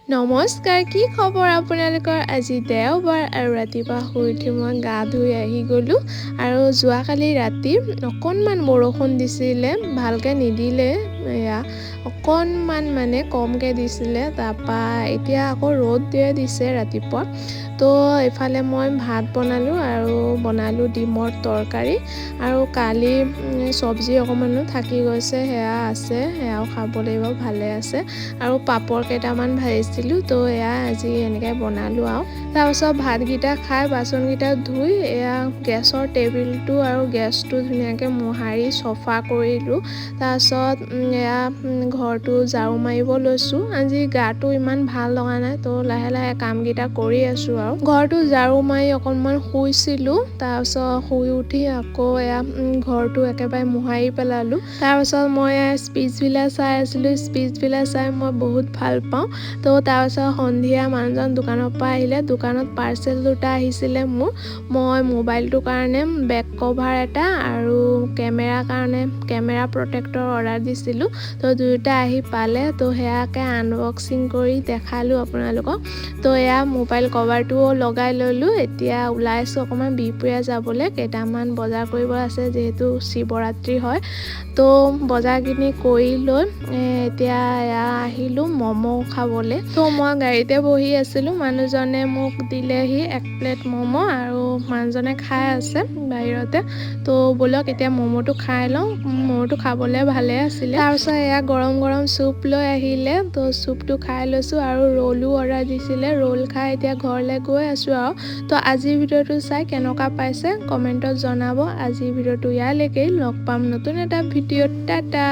নমস্কাৰ, কি খবৰ আপোনালোকৰ? আজি দেওবাৰ আৰু ৰাতিপুৱা শুই উঠি মই গা ধুই আহি গ'লোঁ আৰু যোৱাকালি ৰাতি অকণমান বৰষুণ দিছিলে, ভালকৈ নিদিলে, এয়া অকণমান মানে কমকৈ দিছিলে। তাৰপৰা এতিয়া আকৌ ৰ'দ দিছে ৰাতিপুৱা। তো এইফালে মই ভাত বনালোঁ আৰু বনালোঁ ডিমৰ তৰকাৰী আৰু কালি চব্জি অকণমানো থাকি গৈছে, সেয়া আছে, সেয়াও খাব লাগিব, ভালে আছে। আৰু পাপৰ কেইটামান ভাজিছিলোঁ, তো এয়া আজি এনেকৈ বনালোঁ আৰু তাৰপিছত ভাতকেইটা খাই বাচনকেইটা ধুই এয়া গেছৰ টেবুলটো আৰু গেছটো ধুনীয়াকৈ মোহাৰি চফা কৰিলোঁ। তাৰপিছত এয়া ঘৰটো ঝাৰু মাৰিব লৈছোঁ। আজি গাটো ইমান ভাল লগা নাই, তো লাহে লাহে কামকেইটা কৰি আছোঁ আৰু ঘৰটো ঝাৰু মাৰি অকণমান শুইছিলোঁ। তাৰপিছত শুই উঠি আকৌ এয়া ঘৰটো একেবাৰে মোহাৰি পেলালোঁ। তাৰপিছত মই স্পিচবিলাক চাই আছিলোঁ, স্পিচবিলাক চাই মই বহুত ভাল পাওঁ। তো তাৰপিছত সন্ধিয়া মানুহজন দোকানৰ পৰা আহিলে, দোকানত পাৰ্চেল দুটা আহিছিলে মোৰ। মই মোবাইলটোৰ কাৰণে বেক কভাৰ এটা আৰু কেমেৰাৰ কাৰণে কেমেৰা প্ৰটেক্টৰ অৰ্ডাৰ দিছিলোঁ। তো দুয়োটা আহি পালে, তো সেয়াকে আনবক্সিং কৰি দেখালোঁ আপোনালোকক। তো এয়া মোবাইল কভাৰটোও লগাই ল'লোঁ। এতিয়া ওলাইছোঁ অকণমান বিহপুৰীয়া যাবলৈ, কেইটামান বজাৰ কৰিব আছে যিহেতু শিৱৰাত্ৰি হয়। তো বজাৰখিনি কৰি লৈ এতিয়া এয়া আহিলোঁ ম'ম' খাবলৈ। তো মই গাড়ীতে বহি আছিলোঁ, মানুহজনে মোক দিলেহি 1 প্লেট ম'ম' আৰু মানুহজনে খাই আছে বাহিৰতে। তো ব'লক এতিয়া ম'ম'টো খাই লওঁ, ম'ম'টো খাবলৈ ভালে আছিলে। তাৰপিছত এয়া গৰম গৰম চুপ লৈ আহিলে, তো চুপটো খাই লৈছোঁ আৰু ৰ'লো অৰ্ডাৰ দিছিলে, ৰ'ল খাই এতিয়া ঘৰলৈ গৈ আছোঁ আৰু। তো আজিৰ ভিডিঅ'টো চাই কেনেকুৱা পাইছে কমেণ্টত জনাব। আজিৰ ভিডিঅ'টো ইয়ালৈকে, লগ পাম নতুন এটা ভিডিঅ'ত, টাটা।